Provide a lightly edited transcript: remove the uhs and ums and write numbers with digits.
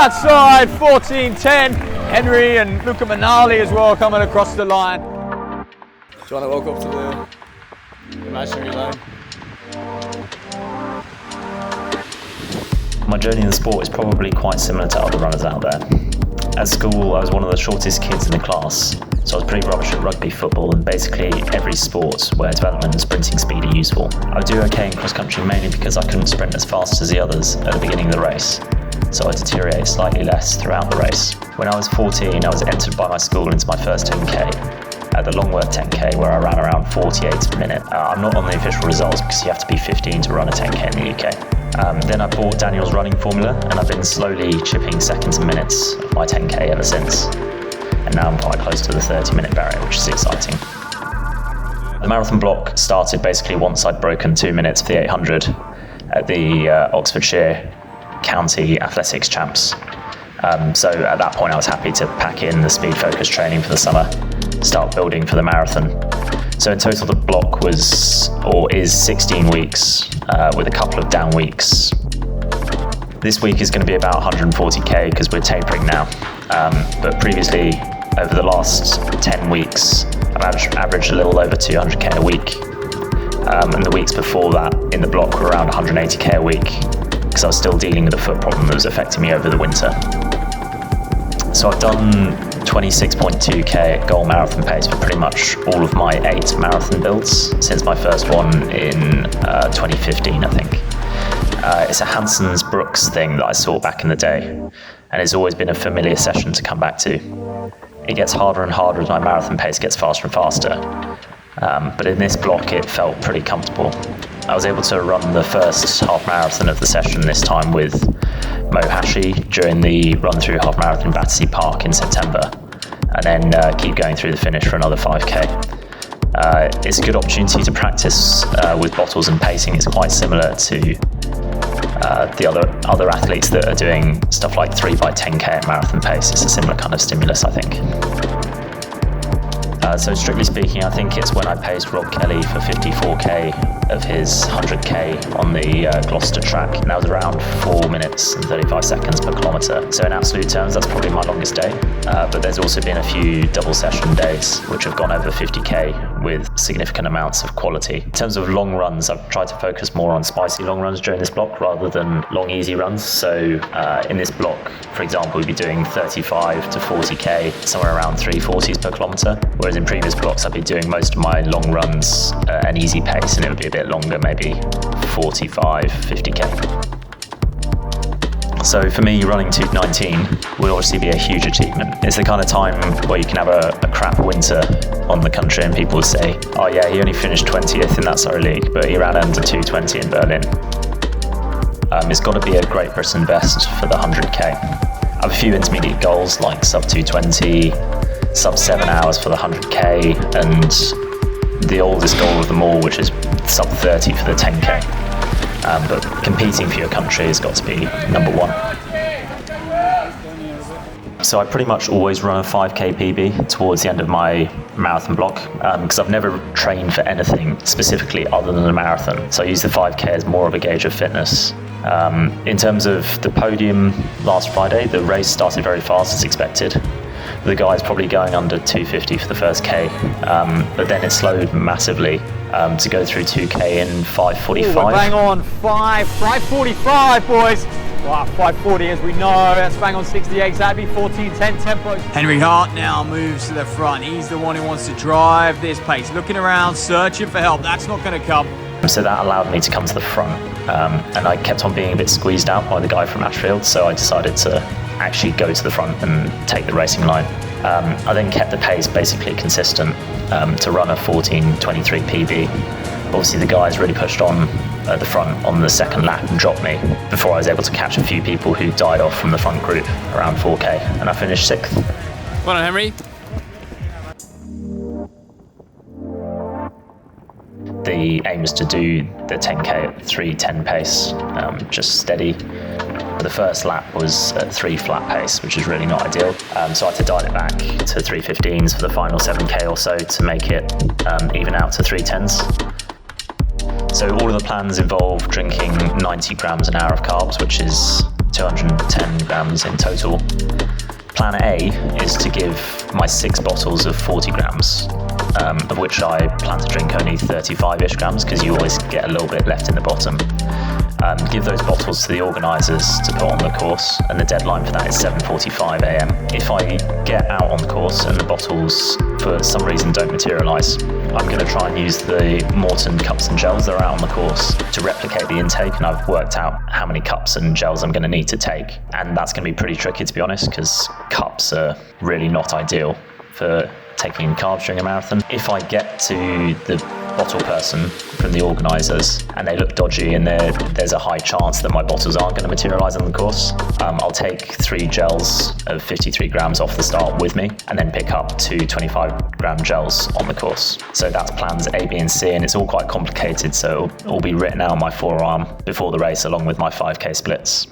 outside, 14:10. Henry and Luca Manali as well coming across the line. Trying to walk up to the imaginary line. My journey in the sport is probably quite similar to other runners out there. At school, I was one of the shortest kids in the class, so I was pretty rubbish at rugby, football, and basically every sport where development and sprinting speed are useful. I would do okay in cross-country mainly because I couldn't sprint as fast as the others at the beginning of the race, so I deteriorated slightly less throughout the race. When I was 14, I was entered by my school into my first 10K, at the Longworth 10K, where I ran around 48 a minute. I'm not on the official results because you have to be 15 to run a 10K in the UK. Then I bought Daniel's running formula, and I've been slowly chipping seconds and minutes of my 10K ever since. And now I'm quite close to the 30-minute barrier, which is exciting. The marathon block started basically once I'd broken 2 minutes for the 800 at the Oxfordshire County Athletics Champs. So at that point I was happy to pack in the speed focus training for the summer, start building for the marathon. So in total the block was, or is, 16 weeks with a couple of down weeks. This week is going to be about 140k because we're tapering now, but previously over the last 10 weeks I've averaged a little over 200k a week, and the weeks before that in the block were around 180k a week because I was still dealing with a foot problem that was affecting me over the winter. So I've done 26.2k at goal marathon pace for pretty much all of my 8 marathon builds since my first one in 2015, I think. It's a Hanson's Brooks thing that I saw back in the day, and it's always been a familiar session to come back to. It gets harder and harder as my marathon pace gets faster and faster, but in this block it felt pretty comfortable. I was able to run the first half marathon of the session this time with Mo Hashi during the run through half marathon in Battersea Park in September, and then keep going through the finish for another 5k. It's a good opportunity to practice with bottles and pacing. It's quite similar to the other athletes that are doing stuff like 3x10k at marathon pace. It's a similar kind of stimulus, I think. So strictly speaking, I think it's when I paced Rob Kelly for 54k of his 100k on the Gloucester track, and that was around 4 minutes and 35 seconds per kilometre. So in absolute terms, that's probably my longest day. But there's also been a few double session days which have gone over 50k with significant amounts of quality. In terms of long runs, I've tried to focus more on spicy long runs during this block rather than long easy runs. So in this block, for example, we'd be doing 35 to 40k, somewhere around 340s per kilometre, whereas in previous blocks I'd be doing most of my long runs at an easy pace, and it would be a bit longer, maybe 45, 50k. So for me, running 2:19 would obviously be a huge achievement. It's the kind of time where you can have a crap winter on the country and people would say, oh yeah, he only finished 20th in that Surrey League, but he ran under 2:20 in Berlin. It's got to be a Great Britain best for the 100k. I have a few intermediate goals like sub 2:20, sub 7 hours for the 100k, and the oldest goal of them all, which is sub 30 for the 10k. But competing for your country has got to be number one. So I pretty much always run a 5k PB towards the end of my marathon block because I've never trained for anything specifically other than a marathon. So I use the 5k as more of a gauge of fitness. In terms of the podium last Friday, the race started very fast as expected. The guy's probably going under 250 for the first k, but then it slowed massively to go through 2k in 5:45. Ooh, bang on 5:45, boys. Wow, 5:40 as we know, that's bang on 68, so that'd be 14:10 tempo. Henry Hart now moves to the front. He's the one who wants to drive this pace, looking around, searching for help. That's not going to come. So that allowed me to come to the front, and I kept on being a bit squeezed out by the guy from Ashfield, so I decided to actually go to the front and take the racing line. I then kept the pace basically consistent to run a 14:23 PB. Obviously the guys really pushed on at the front on the second lap and dropped me before I was able to catch a few people who died off from the front group around 4k, and I finished 6th. Well done, Henry. The aim was to do the 10k at 3:10 pace, just steady. The first lap was at 3 flat pace, which is really not ideal. So I had to dial it back to 3:15s for the final 7k or so to make it even out to 3:10s. So all of the plans involve drinking 90 grams an hour of carbs, which is 210 grams in total. Plan A is to give my 6 bottles of 40 grams, of which I plan to drink only 35-ish grams because you always get a little bit left in the bottom. Give those bottles to the organisers to put on the course, and the deadline for that is 7:45 a.m. If I get out on the course and the bottles for some reason don't materialise, I'm going to try and use the Morton cups and gels that are out on the course to replicate the intake, and I've worked out how many cups and gels I'm going to need to take. And that's going to be pretty tricky, to be honest, because cups are really not ideal for taking in carbs during a marathon. If I get to the bottle person from the organisers and they look dodgy and there's a high chance that my bottles aren't going to materialise on the course, I'll take 3 gels of 53 grams off the start with me and then pick up 2 25-gram gels on the course. So that's plans A, B and C, and it's all quite complicated, so it'll all be written out on my forearm before the race along with my 5k splits.